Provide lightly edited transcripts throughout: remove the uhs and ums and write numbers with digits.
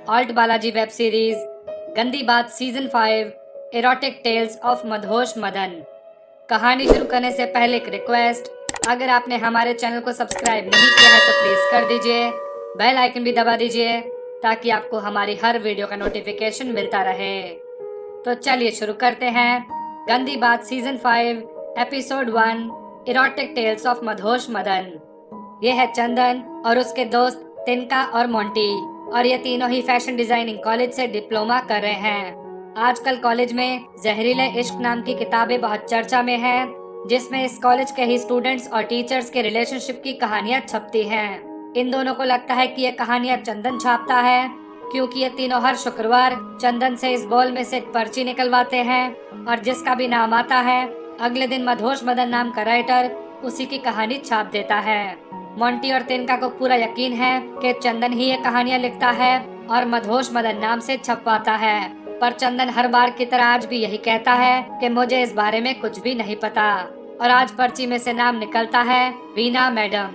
Alt Balaji web series गंदी Baat season 5 erotic tales of Madhosh Madan. कहानी शुरू करने से पहले एक रिक्वेस्ट, अगर आपने हमारे चैनल को सब्सक्राइब नहीं किया है तो प्लीज़ कर दीजिए, बेल आइकन भी दबा दीजिए ताकि आपको हमारी हर वीडियो का नोटिफिकेशन मिलता रहे। तो चलिए शुरू करते हैं। Gandi Baat season 5 episode 1 erotic tales of Madhosh Madan. ये है चंदन और उसके दोस्त तिनका और मोंटी, और ये तीनों ही फैशन डिजाइनिंग कॉलेज से डिप्लोमा कर रहे हैं। आजकल कॉलेज में जहरीले इश्क नाम की किताबें बहुत चर्चा में हैं, जिसमें इस कॉलेज के ही स्टूडेंट्स और टीचर्स के रिलेशनशिप की कहानियां छपती हैं। इन दोनों को लगता है कि ये कहानियां चंदन छापता है, क्योंकि ये तीनों हर शुक्रवार चंदन से इस बॉल में से एक पर्ची निकलवाते हैं, और जिसका भी नाम आता है अगले दिन मदहोश मदन नाम का राइटर उसी की कहानी छाप देता है। मोंटी और तिनका को पूरा यकीन है कि चंदन ही ये कहानियां लिखता है और मदहोश मदन नाम से छपवाता है, पर चंदन हर बार की तरह आज भी यही कहता है कि मुझे इस बारे में कुछ भी नहीं पता। और आज पर्ची में से नाम निकलता है वीना मैडम।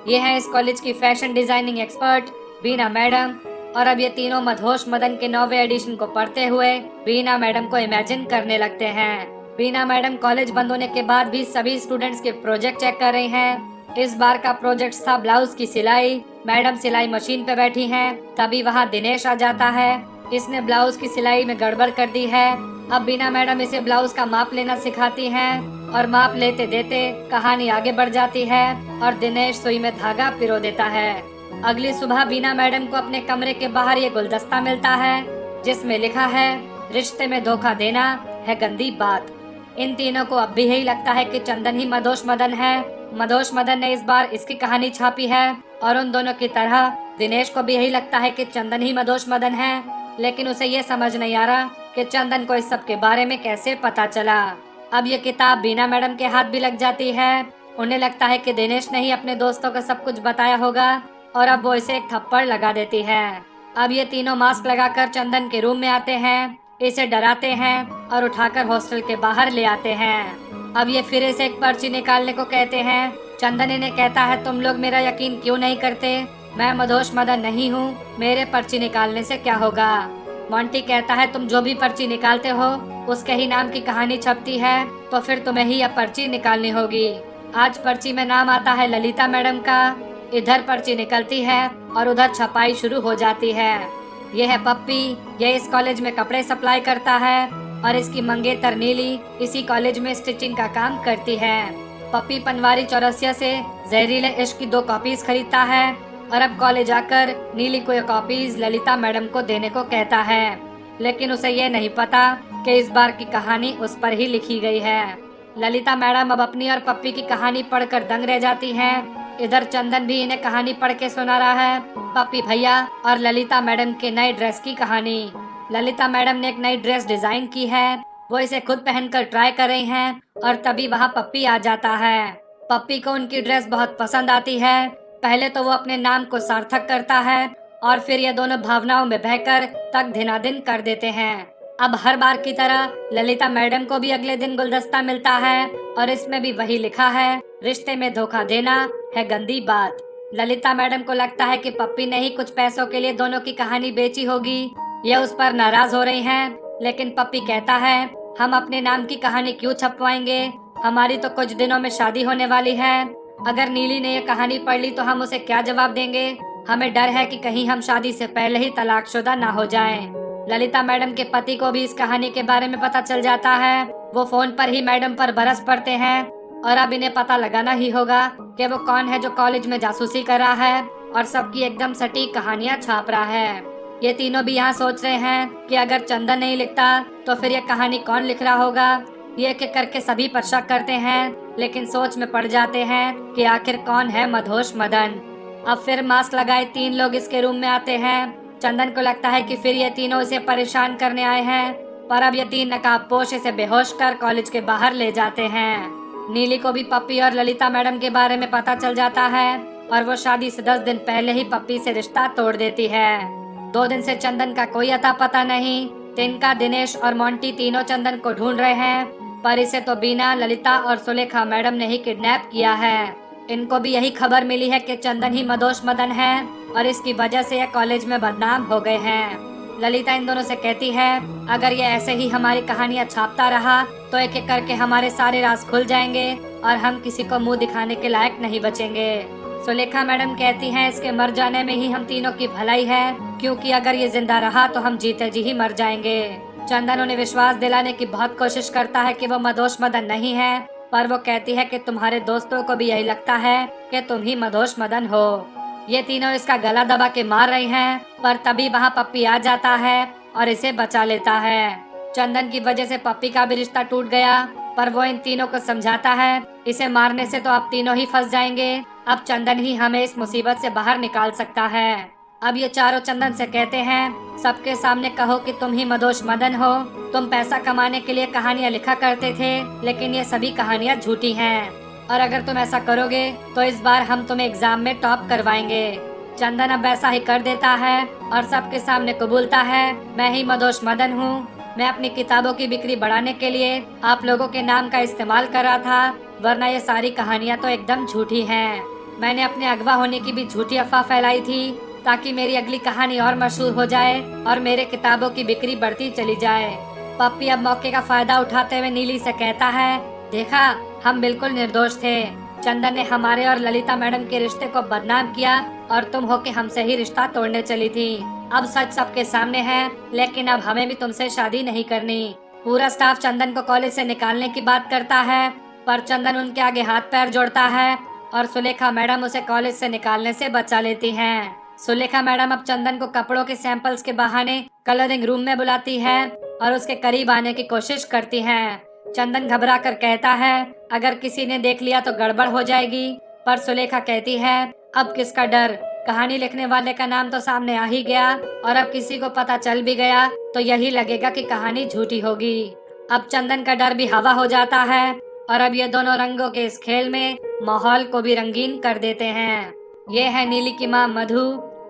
ये है इस कॉलेज की fashion designing expert Veena madam. और अब ये तीनों मदहोश मदन के 9वें एडिशन को पढ़ते हुए वीना मैडम को इमेजिन करने लगते हैं। वीना मैडम कॉलेज बंद होने के बाद भी सभी स्टूडेंट्स के प्रोजेक्ट चेक कर रही हैं। इस बार का प्रोजेक्ट था ब्लाउज की सिलाई। मैडम सिलाई मशीन पे बैठी हैं, तभी वहाँ दिनेश आ जाता है। इसने ब्लाउज की सिलाई में गड़बड़ कर दी है। अब वीना मैडम इसे ब्लाउज का माप लेना सिखाती हैं, और माप लेते देते कहानी आगे बढ़ जाती है और दिनेश सुई में धागा पिरो देता है। अगली सुबह वीना मैडम को अपने कमरे के बाहर ये गुलदस्ता मिलता है, जिसमें लिखा है रिश्ते में धोखा देना है गंदी बात। इन तीनों को अब भी यही लगता है कि चंदन ही मदहोश मदन है। मदहोश मदन ने इस बार इसकी कहानी छापी है, और उन दोनों की तरह दिनेश को भी यही लगता है कि चंदन ही मदहोश मदन है, लेकिन उसे ये समझ नहीं आ रहा कि चंदन को इस सब के बारे में कैसे पता चला। अब ये किताब वीना मैडम के हाथ भी लग जाती है। उन्हें लगता है कि दिनेश ने ही अपने दोस्तों को सब कुछ बताया होगा, और अब वो इसे एक थप्पड़ लगा देती है। अब ये तीनों मास्क लगाकर चंदन के रूम में आते हैं, इसे डराते हैं और उठाकर हॉस्टल के बाहर ले आते हैं। अब ये फिर इसे एक पर्ची निकालने को कहते हैं। चंदन इन्हें कहता है, तुम लोग मेरा यकीन क्यों नहीं करते? मैं मदहोश मदन नहीं हूँ, मेरे पर्ची निकालने से क्या होगा? मोंटी कहता है, तुम जो भी पर्ची निकालते हो उसके ही नाम की कहानी छपती है, तो फिर तुम्हें ही यह पर्ची निकालनी होगी। आज पर्ची में नाम आता है ललिता मैडम का। इधर पर्ची निकलती है और उधर छपाई शुरू हो जाती है। ये है पप्पी, ये इस कॉलेज में कपड़े सप्लाई करता है, और इसकी मंगेतर नीली इसी कॉलेज में स्टिचिंग का काम करती है। पप्पी पनवारी चौरसिया से जहरीले इश्क की 2 कॉपीज खरीदता है, और अब कॉलेज आकर नीली को ये कॉपीज ललिता मैडम को देने को कहता है, लेकिन उसे ये नहीं पता कि इस बार की कहानी उस पर ही लिखी गई है। ललिता मैडम अब अपनी और पप्पी की कहानी पढ़कर दंग रह जाती हैं। इधर चंदन भी इन्हें कहानी पढ़ के सुना रहा है, पप्पी भैया और ललिता मैडम के नए ड्रेस की कहानी। ललिता मैडम ने एक नई ड्रेस डिजाइन की है, वो इसे खुद पहनकर ट्राई कर रही हैं, और तभी वहाँ पप्पी आ जाता है। पप्पी को उनकी ड्रेस बहुत पसंद आती है। पहले तो वो अपने नाम को सार्थक करता है, और फिर ये दोनों भावनाओं में बहकर तक धिनादिन कर देते हैं। अब हर बार की तरह ललिता मैडम को भी अगले दिन गुलदस्ता मिलता है, और इसमें भी वही लिखा है रिश्ते में धोखा देना है गंदी बात। ललिता मैडम को लगता है कि पप्पी ने ही कुछ पैसों के लिए दोनों की कहानी बेची होगी। ये उस पर नाराज हो रही हैं, लेकिन पप्पी कहता है, हम अपने नाम की कहानी क्यों छपवाएंगे? हमारी तो कुछ दिनों में शादी होने वाली है। अगर नीली ने ये कहानी पढ़ ली तो हम उसे क्या जवाब देंगे? हमें डर है कि कहीं हम शादी से पहले ही तलाकशुदा ना हो जाएं। ललिता मैडम के पति को भी इस कहानी के बारे में पता चल जाता है। वो फोन पर ही मैडम पर बरस पड़ते हैं, और अब इन्हें पता लगाना ही होगा कि वो कौन है जो कॉलेज में जासूसी कर रहा है और सबकी एकदम सटीक कहानियां छाप रहा है। ये तीनों भी यहाँ सोच रहे हैं कि अगर चंदन नहीं लिखता तो फिर ये कहानी कौन लिख रहा होगा। ये एक एक करके सभी पर शक करते हैं, लेकिन सोच में पड़ जाते हैं कि आखिर कौन है मदहोश मदन। अब फिर मास्क लगाए 3 लोग इसके रूम में आते हैं। चंदन को लगता है कि फिर ये तीनों इसे परेशान करने आए हैं, पर अब ये 3 नकाबपोश इसे बेहोश कर कॉलेज के बाहर ले जाते हैं। नीली को भी पप्पी और ललिता मैडम के बारे में पता चल जाता है, और वो शादी से 10 दिन पहले ही पप्पी से रिश्ता तोड़ देती है। 2 दिन से चंदन का कोई अता पता नहीं। तिनका, दिनेश और मोंटी तीनों चंदन को ढूंढ रहे हैं, पर इसे तो बीना, ललिता और सुलेखा मैडम ने ही किडनैप किया है। इनको भी यही खबर मिली है कि चंदन ही मदोश मदन है और इसकी वजह से ये कॉलेज में बदनाम हो गए हैं। ललिता इन दोनों से कहती है, अगर ये ऐसे ही हमारी कहानियां छापता रहा तो एक एक करके हमारे सारे राज खुल जाएंगे और हम किसी को मुंह दिखाने के लायक नहीं बचेंगे। सुलेखा मैडम कहती हैं, इसके मर जाने में ही हम तीनों की भलाई है, क्योंकि अगर ये जिंदा रहा तो हम जीते जी ही मर जाएंगे। चंदन उन्हें विश्वास दिलाने की बहुत कोशिश करता है कि वो मदोश मदन नहीं है, पर वो कहती है कि तुम्हारे दोस्तों को भी यही लगता है कि तुम ही मदोश मदन हो। ये तीनों इसका गला दबा के मार रही हैं, पर तभी वहाँ पप्पी आ जाता है और इसे बचा लेता है। चंदन की वजह से पप्पी का भी रिश्ता टूट गया, पर वो इन तीनों को समझाता है, इसे मारने से तो आप तीनों ही फंस जाएंगे, अब चंदन ही हमें इस मुसीबत से बाहर निकाल सकता है। अब ये चारों चंदन से कहते हैं, सबके सामने कहो कि तुम ही मदोश मदन हो, तुम पैसा कमाने के लिए कहानियां लिखा करते थे, लेकिन ये सभी कहानियां झूठी हैं, और अगर तुम ऐसा करोगे तो इस बार हम तुम्हें एग्जाम में टॉप करवाएंगे। चंदन अब ऐसा ही कर देता है और सबके सामने कबूलता है, मैं ही मदोश मदन हूँ, मैं अपनी किताबों की बिक्री बढ़ाने के लिए आप लोगों के नाम का इस्तेमाल कर रहा था, वरना ये सारी कहानियां तो एकदम झूठी हैं। मैंने अपने अगवा होने की भी झूठी अफवाह फैलाई थी, ताकि मेरी अगली कहानी और मशहूर हो जाए और मेरे किताबों की बिक्री बढ़ती चली जाए। पप्पी अब मौके का फायदा उठाते हुए नीली से कहता है, देखा, हम बिल्कुल निर्दोष थे, चंदन ने हमारे और ललिता मैडम के रिश्ते को बदनाम किया और तुम हो के हमसे ही रिश्ता तोड़ने चली थी। अब सच सबके सामने है, लेकिन अब हमें भी तुमसे शादी नहीं करनी। पूरा स्टाफ चंदन को कॉलेज से निकालने की बात करता है, पर चंदन उनके आगे हाथ पैर जोड़ता है और सुलेखा मैडम उसे कॉलेज से निकालने से बचा लेती हैं। सुलेखा मैडम अब चंदन को कपड़ों के सैंपल्स के बहाने कलरिंग रूम में बुलाती है और उसके करीब आने की कोशिश करती हैं। चंदन घबरा कर कहता है, अगर किसी ने देख लिया तो गड़बड़ हो जाएगी, पर सुलेखा कहती है, अब किसका डर, कहानी लिखने वाले का नाम तो सामने आ ही गया और अब किसी को पता चल भी गया तो यही लगेगा कि कहानी झूठी होगी। अब चंदन का डर भी हवा हो जाता है और अब ये दोनों रंगों के इस खेल में माहौल को भी रंगीन कर देते हैं। ये है नीली की माँ मधु,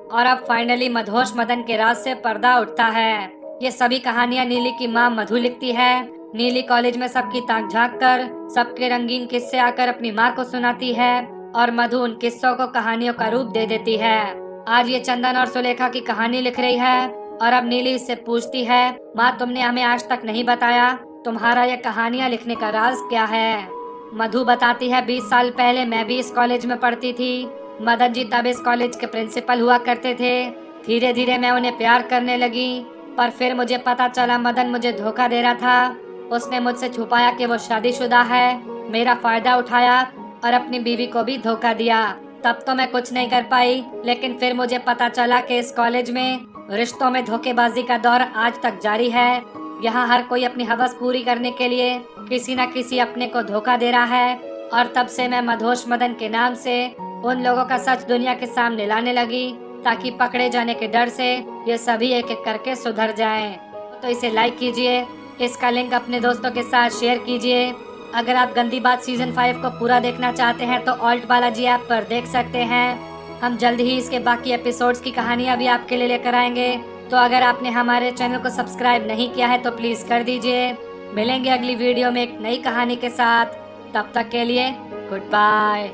और अब फाइनली मदहोश मदन के राज से पर्दा उठता है। ये सभी कहानियाँ नीली की माँ मधु लिखती है। नीली कॉलेज में सबकी ताक झांक कर सबके रंगीन किस्से आकर अपनी माँ को सुनाती है और मधु उन किस्सों को कहानियों का रूप दे देती है। आज ये चंदन और सुलेखा की कहानी लिख रही है और अब नीली इससे पूछती है, माँ तुमने हमें आज तक नहीं बताया, तुम्हारा ये कहानियाँ लिखने का राज क्या है। मधु बताती है, 20 साल पहले मैं भी इस कॉलेज में पढ़ती थी, मदन जी तब इस कॉलेज के प्रिंसिपल हुआ करते थे। धीरे धीरे मैं उन्हें प्यार करने लगी, पर फिर मुझे पता चला मदन मुझे धोखा दे रहा था। उसने मुझसे छुपाया कि वो शादीशुदा है, मेरा फायदा उठाया और अपनी बीवी को भी धोखा दिया। तब तो मैं कुछ नहीं कर पाई, लेकिन फिर मुझे पता चला कि इस कॉलेज में रिश्तों में धोखेबाजी का दौर आज तक जारी है। यहाँ हर कोई अपनी हवस पूरी करने के लिए किसी न किसी अपने को धोखा दे रहा है, और तब से मैं मदहोश मदन के नाम से उन लोगों का सच दुनिया के सामने लाने लगी, ताकि पकड़े जाने के डर से ये सभी एक एक करके सुधर जाएं। तो इसे लाइक कीजिए, इसका लिंक अपने दोस्तों के साथ शेयर कीजिए। अगर आप गंदी बात सीजन 5 को पूरा देखना चाहते हैं तो ऑल्ट बालाजी ऐप पर देख सकते हैं। हम जल्द ही इसके बाकी एपिसोड्स की कहानियां भी आपके लिए लेकर आएंगे। तो अगर आपने हमारे चैनल को सब्सक्राइब नहीं किया है तो प्लीज कर दीजिए। मिलेंगे अगली वीडियो में एक नई कहानी के साथ, तब तक के लिए गुड बाय।